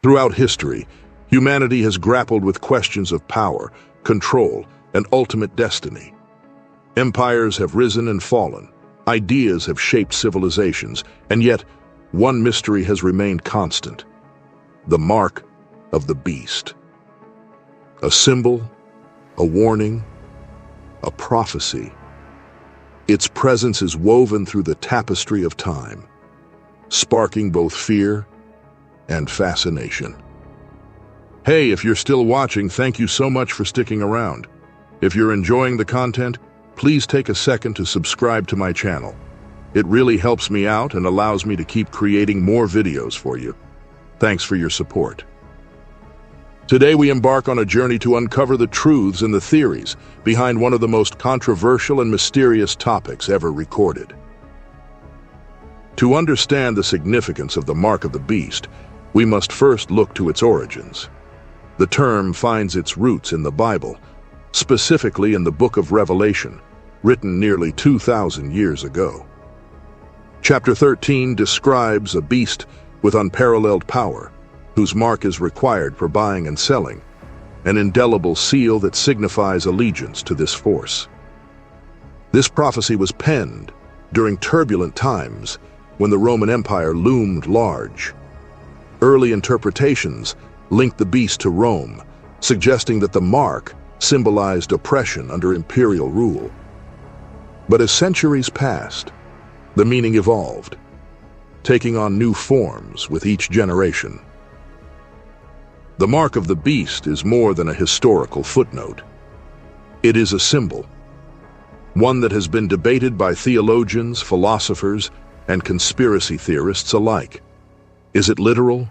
Throughout history, humanity has grappled with questions of power, control, and ultimate destiny. Empires have risen and fallen, ideas have shaped civilizations, and yet one mystery has remained constant: the mark of the beast. A symbol, a warning, a prophecy. Its presence is woven through the tapestry of time, sparking both fear and fascination. Hey, if you're still watching, thank you so much for sticking around. If you're enjoying the content, please take a second to subscribe to my channel. It really helps me out and allows me to keep creating more videos for you. Thanks for your support. Today we embark on a journey to uncover the truths and the theories behind one of the most controversial and mysterious topics ever recorded. To understand the significance of the mark of the beast, we must first look to its origins. The term finds its roots in the Bible, specifically in the Book of Revelation, written nearly 2,000 years ago. Chapter 13 describes a beast with unparalleled power, whose mark is required for buying and selling, an indelible seal that signifies allegiance to this force. This prophecy was penned during turbulent times when the Roman Empire loomed large. Early interpretations linked the beast to Rome, suggesting that the mark symbolized oppression under imperial rule. But as centuries passed, the meaning evolved, taking on new forms with each generation. The mark of the beast is more than a historical footnote. It is a symbol, one that has been debated by theologians, philosophers, and conspiracy theorists alike. Is it literal?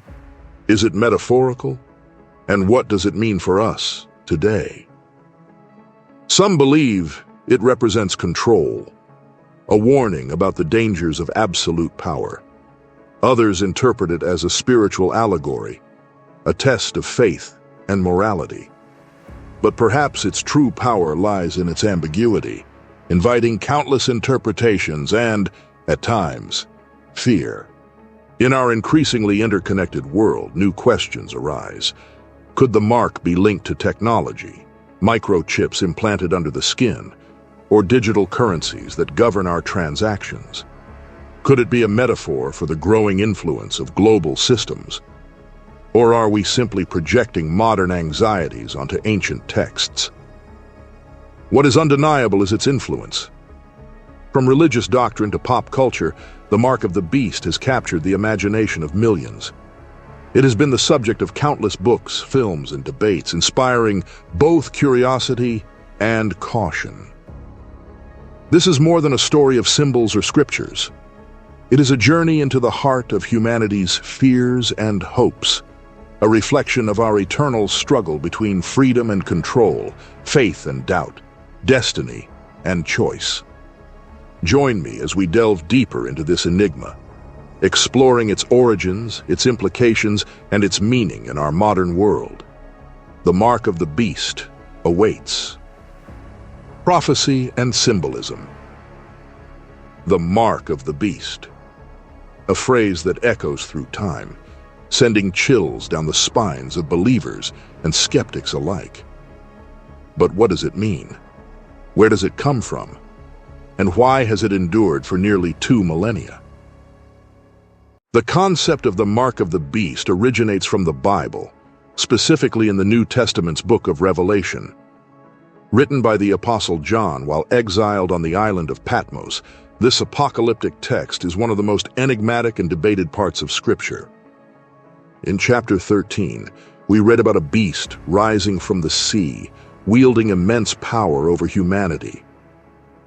Is it metaphorical? And what does it mean for us today? Some believe it represents control, a warning about the dangers of absolute power. Others interpret it as a spiritual allegory, a test of faith and morality. But perhaps its true power lies in its ambiguity, inviting countless interpretations and, at times, fear. In our increasingly interconnected world, new questions arise. Could the mark be linked to technology, microchips implanted under the skin, or digital currencies that govern our transactions? Could it be a metaphor for the growing influence of global systems? Or are we simply projecting modern anxieties onto ancient texts? What is undeniable is its influence. From religious doctrine to pop culture, the mark of the beast has captured the imagination of millions. It has been the subject of countless books, films, and debates, inspiring both curiosity and caution. This is more than a story of symbols or scriptures. It is a journey into the heart of humanity's fears and hopes, a reflection of our eternal struggle between freedom and control, faith and doubt, destiny and choice. Join me as we delve deeper into this enigma, exploring its origins, its implications, and its meaning in our modern world. The mark of the beast awaits. Prophecy and symbolism. The mark of the beast, a phrase that echoes through time, sending chills down the spines of believers and skeptics alike. But what does it mean? Where does it come from? And why has it endured for nearly 2 millennia? The concept of the mark of the beast originates from the Bible, specifically in the New Testament's book of Revelation. Written by the Apostle John while exiled on the island of Patmos, this apocalyptic text is one of the most enigmatic and debated parts of Scripture. In chapter 13, we read about a beast rising from the sea, wielding immense power over humanity.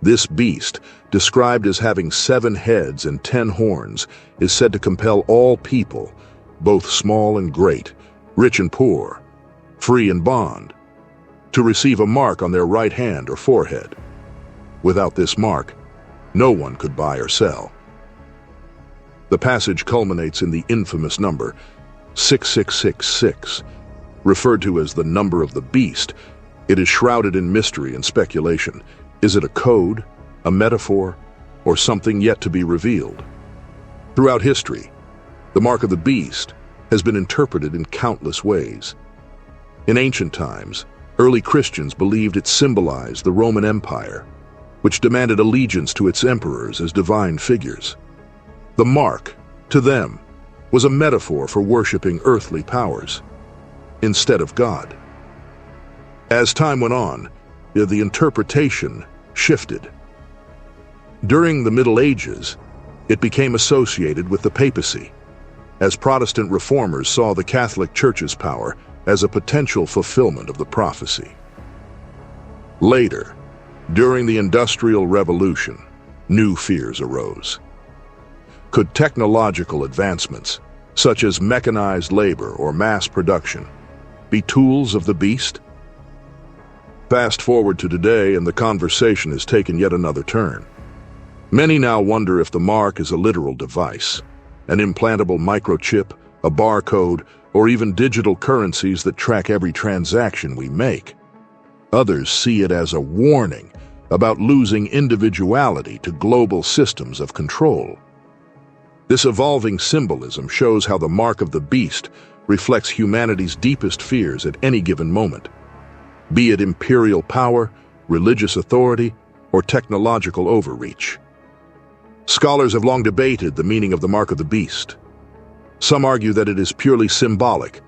This beast, described as having 7 heads and 10 horns, is said to compel all people, both small and great, rich and poor, free and bond, to receive a mark on their right hand or forehead. Without this mark, no one could buy or sell. The passage culminates in the infamous number 6666, referred to as the number of the beast. It is shrouded in mystery and speculation. Is it a code, a metaphor, or something yet to be revealed? Throughout history, the mark of the beast has been interpreted in countless ways. In ancient times, early Christians believed it symbolized the Roman Empire, which demanded allegiance to its emperors as divine figures. The mark, to them, was a metaphor for worshiping earthly powers instead of God. As time went on, the interpretation shifted. During the Middle Ages, it became associated with the papacy, as Protestant reformers saw the Catholic Church's power as a potential fulfillment of the prophecy. Later, during the Industrial Revolution, new fears arose. Could technological advancements, such as mechanized labor or mass production, be tools of the beast? Fast forward to today, and the conversation has taken yet another turn. Many now wonder if the mark is a literal device, an implantable microchip, a barcode, or even digital currencies that track every transaction we make. Others see it as a warning about losing individuality to global systems of control. This evolving symbolism shows how the mark of the beast reflects humanity's deepest fears at any given moment, be it imperial power, religious authority, or technological overreach. Scholars have long debated the meaning of the mark of the beast. Some argue that it is purely symbolic,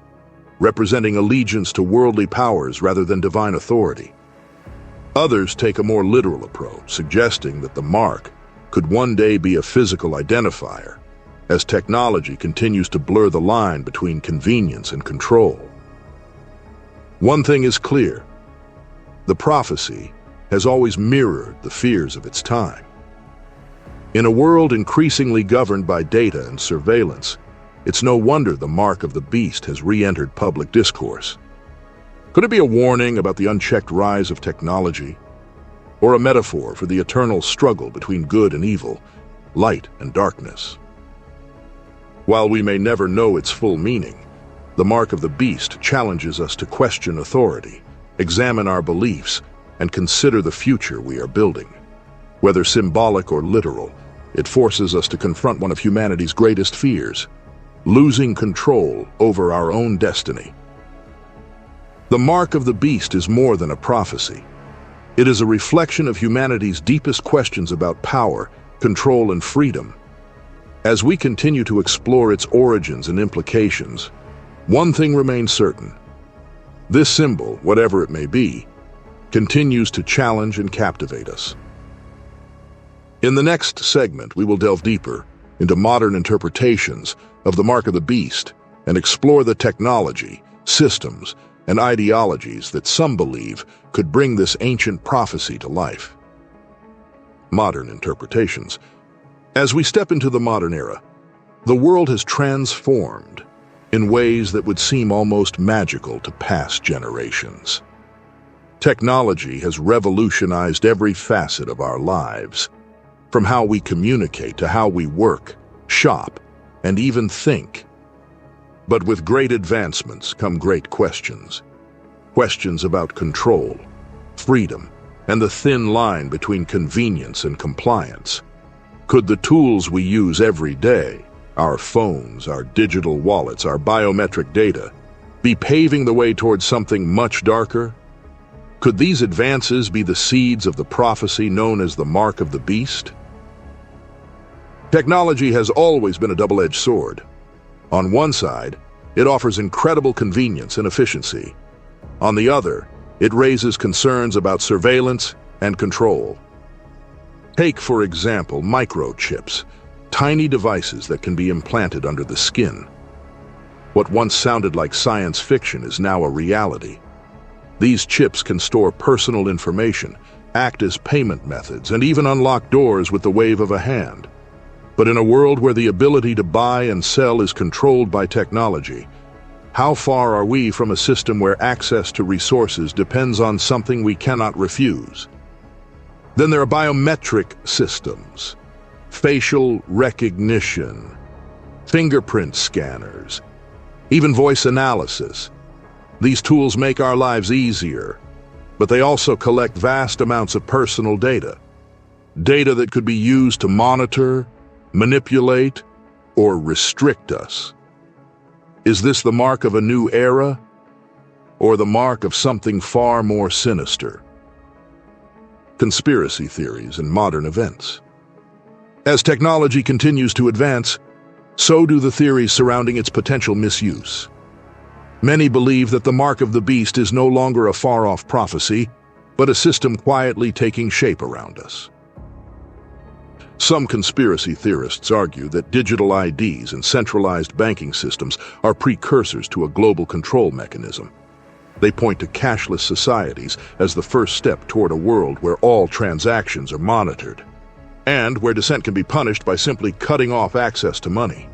representing allegiance to worldly powers rather than divine authority. Others take a more literal approach, suggesting that the mark could one day be a physical identifier, as technology continues to blur the line between convenience and control. One thing is clear: the prophecy has always mirrored the fears of its time. In a world increasingly governed by data and surveillance, it's no wonder the mark of the beast has re-entered public discourse. Could it be a warning about the unchecked rise of technology, or a metaphor for the eternal struggle between good and evil, light and darkness? While we may never know its full meaning, the mark of the beast challenges us to question authority, examine our beliefs, and consider the future we are building. Whether symbolic or literal, it forces us to confront one of humanity's greatest fears: losing control over our own destiny. The mark of the beast is more than a prophecy. It is a reflection of humanity's deepest questions about power, control, and freedom. As we continue to explore its origins and implications, one thing remains certain: this symbol, whatever it may be, continues to challenge and captivate us. In the next segment, we will delve deeper into modern interpretations of the mark of the beast and explore the technology, systems, and ideologies that some believe could bring this ancient prophecy to life. Modern interpretations. As we step into the modern era, the world has transformed in ways that would seem almost magical to past generations. Technology has revolutionized every facet of our lives, from how we communicate to how we work, shop, and even think. But with great advancements come great questions. Questions about control, freedom, and the thin line between convenience and compliance. Could the tools we use every day, our phones, our digital wallets, our biometric data, be paving the way towards something much darker? Could these advances be the seeds of the prophecy known as the mark of the beast? Technology has always been a double-edged sword. On one side, it offers incredible convenience and efficiency. On the other, it raises concerns about surveillance and control. Take, for example, microchips, tiny devices that can be implanted under the skin. What once sounded like science fiction is now a reality. These chips can store personal information, act as payment methods, and even unlock doors with the wave of a hand. But in a world where the ability to buy and sell is controlled by technology, how far are we from a system where access to resources depends on something we cannot refuse? Then there are biometric systems, facial recognition, fingerprint scanners, even voice analysis. These tools make our lives easier, but they also collect vast amounts of personal data. Data that could be used to monitor, manipulate, or restrict us. Is this the mark of a new era, or the mark of something far more sinister? Conspiracy theories and modern events. As technology continues to advance, so do the theories surrounding its potential misuse. Many believe that the mark of the beast is no longer a far-off prophecy, but a system quietly taking shape around us. Some conspiracy theorists argue that digital IDs and centralized banking systems are precursors to a global control mechanism. They point to cashless societies as the first step toward a world where all transactions are monitored, and where dissent can be punished by simply cutting off access to money.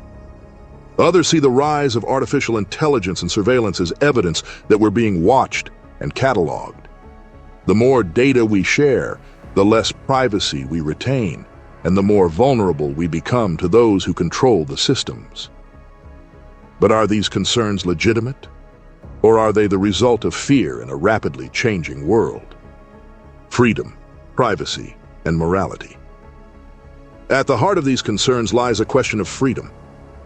Others see the rise of artificial intelligence and surveillance as evidence that we're being watched and cataloged. The more data we share, the less privacy we retain, and the more vulnerable we become to those who control the systems. But are these concerns legitimate? Or are they the result of fear in a rapidly changing world? Freedom, privacy, and morality. At the heart of these concerns lies a question of freedom.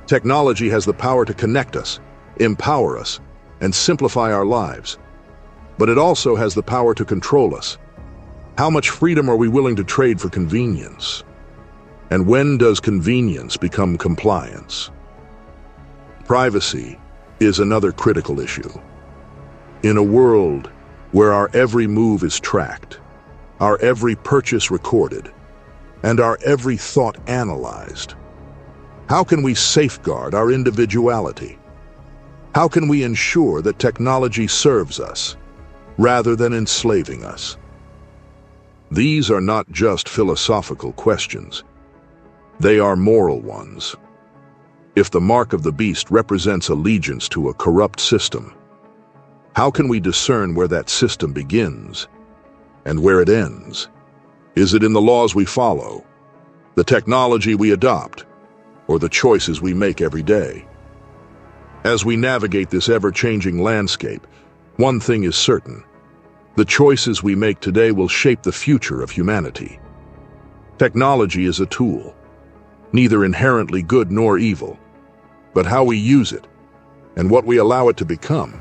Technology has the power to connect us, empower us, and simplify our lives. But it also has the power to control us. How much freedom are we willing to trade for convenience? And when does convenience become compliance? Privacy is another critical issue. In a world where our every move is tracked, our every purchase recorded, and our every thought analyzed, how can we safeguard our individuality? How can we ensure that technology serves us rather than enslaving us? These are not just philosophical questions. They are moral ones. If the mark of the beast represents allegiance to a corrupt system, how can we discern where that system begins and where it ends? Is it in the laws we follow, the technology we adopt, or the choices we make every day? As we navigate this ever-changing landscape, one thing is certain: the choices we make today will shape the future of humanity. Technology is a tool, neither inherently good nor evil, but how we use it and what we allow it to become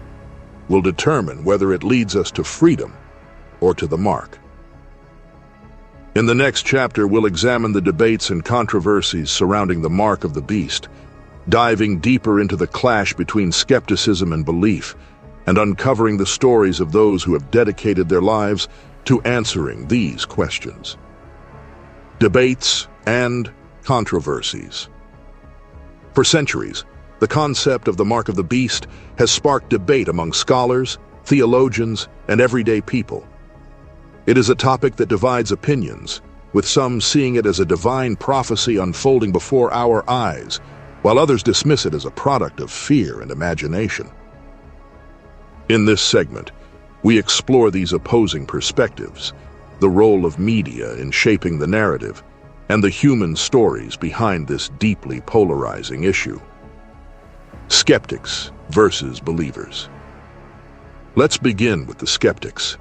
will determine whether it leads us to freedom or to the mark. In the next chapter, we'll examine the debates and controversies surrounding the mark of the beast, diving deeper into the clash between skepticism and belief, and uncovering the stories of those who have dedicated their lives to answering these questions. Debates and controversies. For centuries, the concept of the mark of the beast has sparked debate among scholars, theologians, and everyday people. It is a topic that divides opinions, with some seeing it as a divine prophecy unfolding before our eyes, while others dismiss it as a product of fear and imagination. In this segment, we explore these opposing perspectives, the role of media in shaping the narrative, and the human stories behind this deeply polarizing issue. Skeptics versus believers. Let's begin with the skeptics.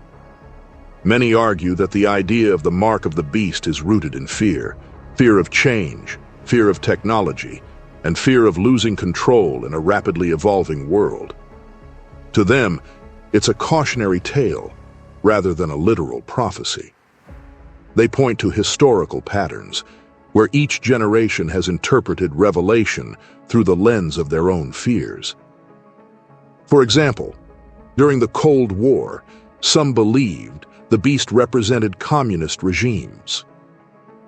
Many argue that the idea of the mark of the beast is rooted in fear of change, fear of technology, and fear of losing control in a rapidly evolving world. To them, it's a cautionary tale rather than a literal prophecy. They point to historical patterns, where each generation has interpreted revelation through the lens of their own fears. For example, during the Cold War, some believed the beast represented communist regimes.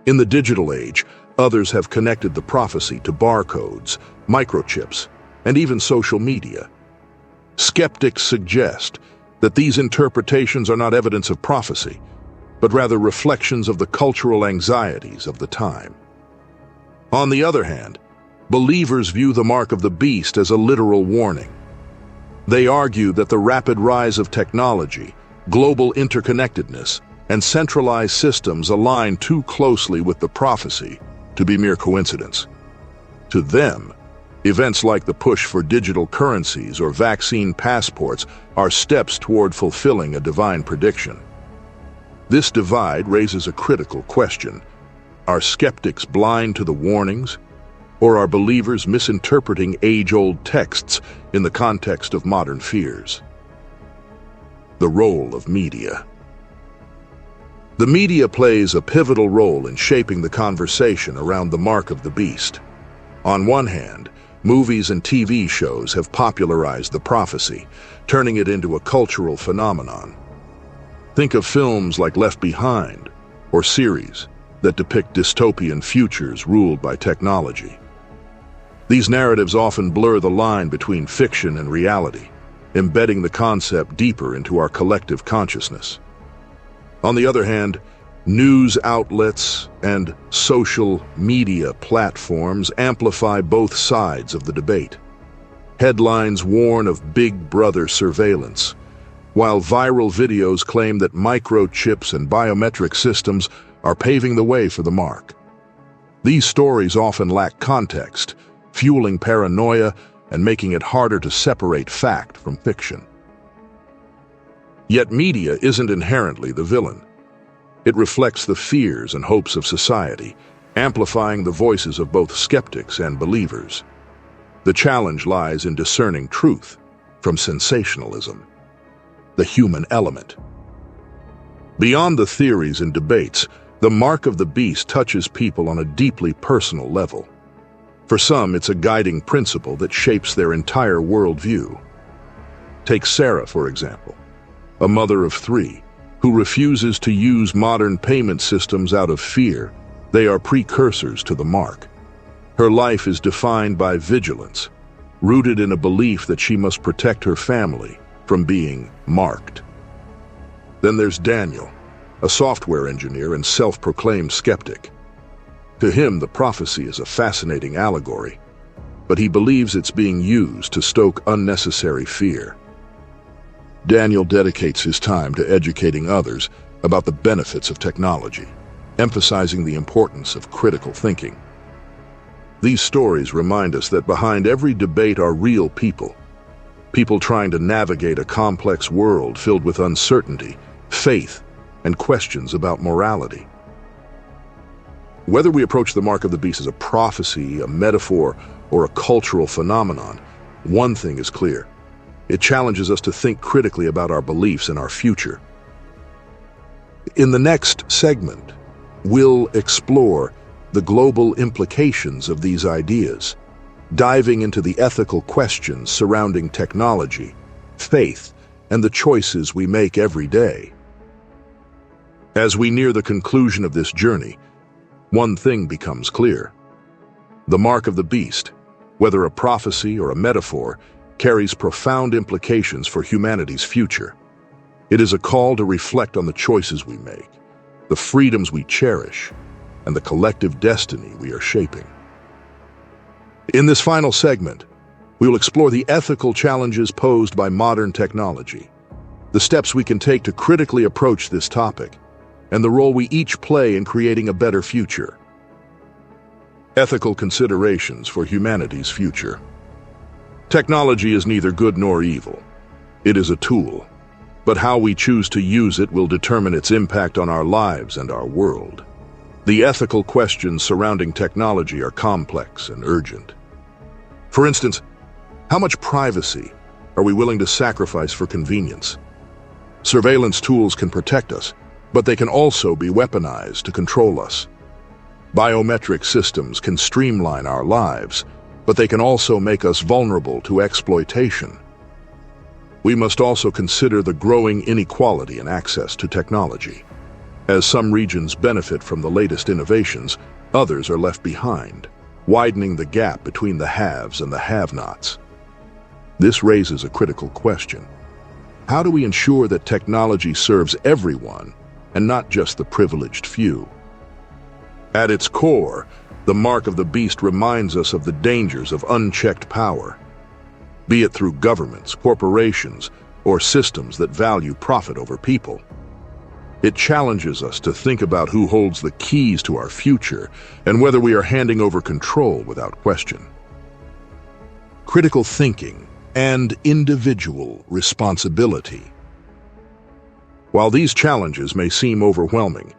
In the digital age, others have connected the prophecy to barcodes, microchips, and even social media. Skeptics suggest that these interpretations are not evidence of prophecy, but rather reflections of the cultural anxieties of the time. On the other hand, believers view the mark of the beast as a literal warning. They argue that the rapid rise of technology, global interconnectedness, and centralized systems align too closely with the prophecy to be mere coincidence. To them, events like the push for digital currencies or vaccine passports are steps toward fulfilling a divine prediction. This divide raises a critical question. Are skeptics blind to the warnings, Or are believers misinterpreting age-old texts in the context of modern fears? The role of media. The media plays a pivotal role in shaping the conversation around the mark of the beast. On one hand, movies and TV shows have popularized the prophecy, turning it into a cultural phenomenon. Think of films like Left Behind, or series that depict dystopian futures ruled by technology. These narratives often blur the line between fiction and reality, embedding the concept deeper into our collective consciousness. On the other hand, news outlets and social media platforms amplify both sides of the debate. Headlines warn of Big Brother surveillance, while viral videos claim that microchips and biometric systems are paving the way for the mark. These stories often lack context, fueling paranoia and making it harder to separate fact from fiction. Yet media isn't inherently the villain. It reflects the fears and hopes of society, amplifying the voices of both skeptics and believers. The challenge lies in discerning truth from sensationalism, the human element. Beyond the theories and debates, the mark of the beast touches people on a deeply personal level. For some, it's a guiding principle that shapes their entire worldview. Take Sarah, for example, a mother of 3, who refuses to use modern payment systems out of fear. They are precursors to the mark. Her life is defined by vigilance, rooted in a belief that she must protect her family from being marked. Then there's Daniel, a software engineer and self-proclaimed skeptic. To him, the prophecy is a fascinating allegory, but he believes it's being used to stoke unnecessary fear. Daniel dedicates his time to educating others about the benefits of technology, emphasizing the importance of critical thinking. These stories remind us that behind every debate are real people trying to navigate a complex world filled with uncertainty, faith, and questions about morality. Whether we approach the mark of the beast as a prophecy, a metaphor, or a cultural phenomenon, one thing is clear. It challenges us to think critically about our beliefs and our future. In the next segment, we'll explore the global implications of these ideas, diving into the ethical questions surrounding technology, faith, and the choices we make every day. As we near the conclusion of this journey, one thing becomes clear. The mark of the beast, whether a prophecy or a metaphor, carries profound implications for humanity's future. It is a call to reflect on the choices we make, the freedoms we cherish, and the collective destiny we are shaping. In this final segment, we will explore the ethical challenges posed by modern technology, the steps we can take to critically approach this topic, and the role we each play in creating a better future. Ethical considerations for humanity's future. Technology is neither good nor evil. It is a tool, but how we choose to use it will determine its impact on our lives and our world. The ethical questions surrounding technology are complex and urgent. For instance, how much privacy are we willing to sacrifice for convenience? Surveillance tools can protect us, but they can also be weaponized to control us. Biometric systems can streamline our lives, but they can also make us vulnerable to exploitation. We must also consider the growing inequality in access to technology. As some regions benefit from the latest innovations, others are left behind, widening the gap between the haves and the have-nots. This raises a critical question. How do we ensure that technology serves everyone and not just the privileged few? At its core, the mark of the beast reminds us of the dangers of unchecked power, be it through governments, corporations, or systems that value profit over people. It challenges us to think about who holds the keys to our future and whether we are handing over control without question. Critical thinking and individual responsibility. While these challenges may seem overwhelming,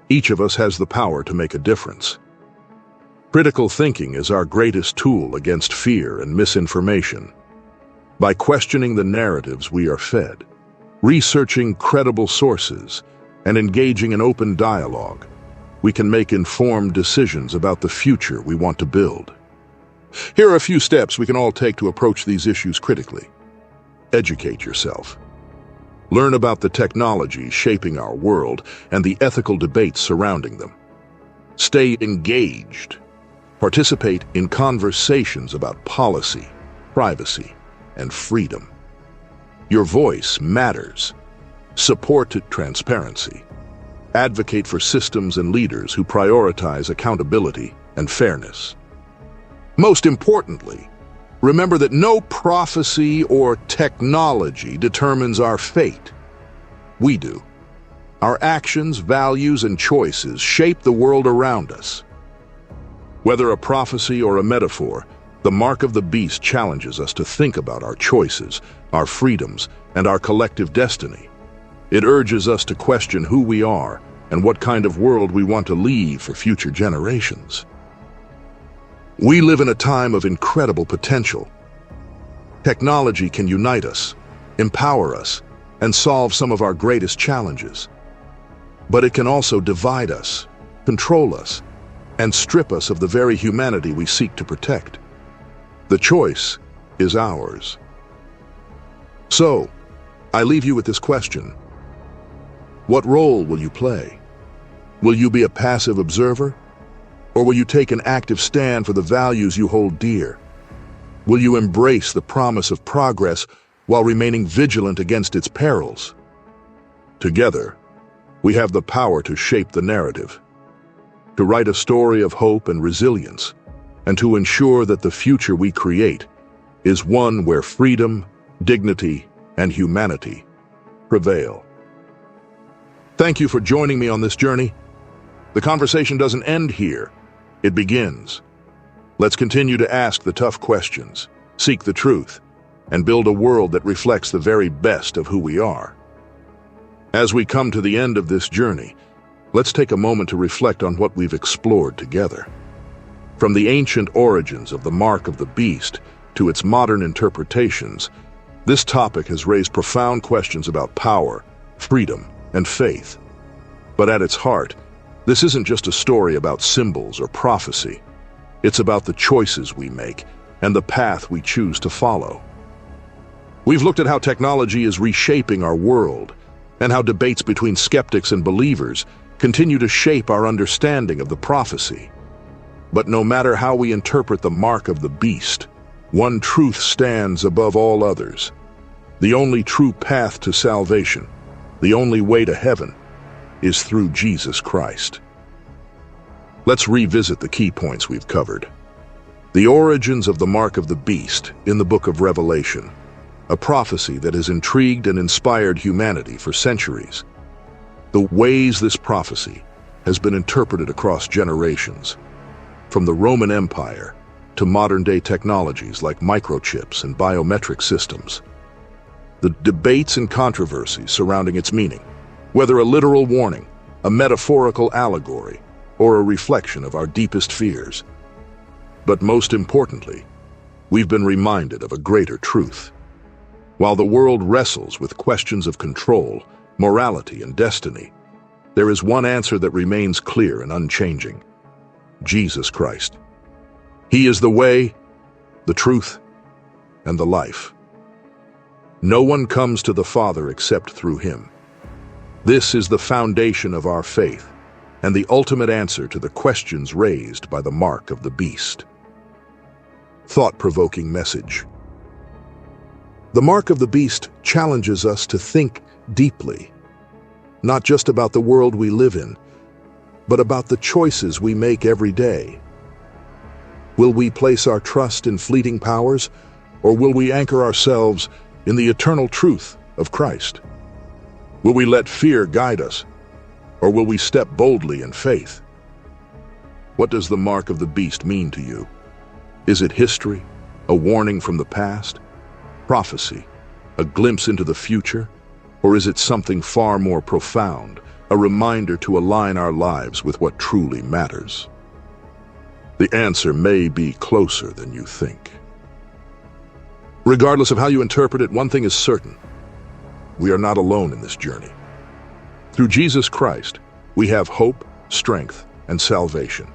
each of us has the power to make a difference. Critical thinking is our greatest tool against fear and misinformation. By questioning the narratives we are fed, researching credible sources, and engaging in open dialogue, we can make informed decisions about the future we want to build. Here are a few steps we can all take to approach these issues critically. Educate yourself. Learn about the technology shaping our world and the ethical debates surrounding them. Stay engaged. Participate in conversations about policy, privacy, and freedom. Your voice matters. Support transparency. Advocate for systems and leaders who prioritize accountability and fairness. Most importantly, remember that no prophecy or technology determines our fate. We do. Our actions, values, and choices shape the world around us. Whether a prophecy or a metaphor, the mark of the beast challenges us to think about our choices, our freedoms, and our collective destiny. It urges us to question who we are and what kind of world we want to leave for future generations. We live in a time of incredible potential. Technology can unite us, empower us, and solve some of our greatest challenges. But it can also divide us, control us, and strip us of the very humanity we seek to protect. The choice is ours. So, I leave you with this question. What role will you play? Will you be a passive observer? Or will you take an active stand for the values you hold dear? Will you embrace the promise of progress while remaining vigilant against its perils? Together, we have the power to shape the narrative, to write a story of hope and resilience, and to ensure that the future we create is one where freedom, dignity, and humanity prevail. Thank you for joining me on this journey. The conversation doesn't end here. It begins. Let's continue to ask the tough questions, seek the truth, and build a world that reflects the very best of who we are. As we come to the end of this journey, let's take a moment to reflect on what we've explored together. From the ancient origins of the mark of the beast to its modern interpretations, this topic has raised profound questions about power, freedom, and faith. But at its heart, this isn't just a story about symbols or prophecy. It's about the choices we make and the path we choose to follow. We've looked at how technology is reshaping our world and how debates between skeptics and believers continue to shape our understanding of the prophecy. But no matter how we interpret the mark of the beast, one truth stands above all others. The only true path to salvation, the only way to heaven, is through Jesus Christ. Let's revisit the key points we've covered. The origins of the mark of the beast in the book of Revelation, a prophecy that has intrigued and inspired humanity for centuries. The ways this prophecy has been interpreted across generations, from the Roman Empire to modern-day technologies like microchips and biometric systems. The debates and controversies surrounding its meaning, whether a literal warning, a metaphorical allegory, or a reflection of our deepest fears. But most importantly, we've been reminded of a greater truth. While the world wrestles with questions of control, morality, and destiny, there is one answer that remains clear and unchanging: Jesus Christ. He is the way, the truth, and the life. No one comes to the Father except through him. This is the foundation of our faith and the ultimate answer to the questions raised by the mark of the beast. Thought-provoking message. The mark of the beast challenges us to think deeply, not just about the world we live in, but about the choices we make every day. Will we place our trust in fleeting powers, or will we anchor ourselves in the eternal truth of Christ? Will we let fear guide us, or will we step boldly in faith? What does the mark of the beast mean to you? Is it history, a warning from the past, prophecy, a glimpse into the future, or is it something far more profound, a reminder to align our lives with what truly matters? The answer may be closer than you think. Regardless of how you interpret it, one thing is certain. We are not alone in this journey. Through Jesus Christ, we have hope, strength, and salvation.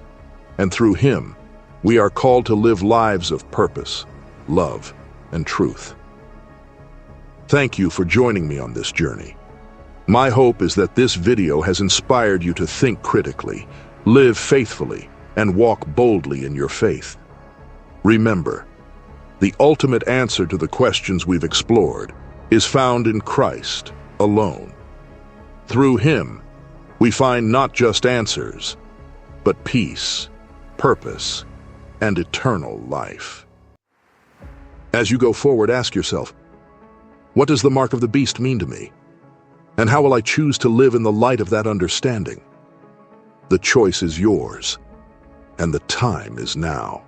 And through Him, we are called to live lives of purpose, love, and truth. Thank you for joining me on this journey. My hope is that this video has inspired you to think critically, live faithfully, and walk boldly in your faith. Remember, the ultimate answer to the questions we've explored is found in Christ alone. Through Him, we find not just answers, but peace, purpose, and eternal life. As you go forward, ask yourself, what does the mark of the beast mean to me? And how will I choose to live in the light of that understanding? The choice is yours, and the time is now.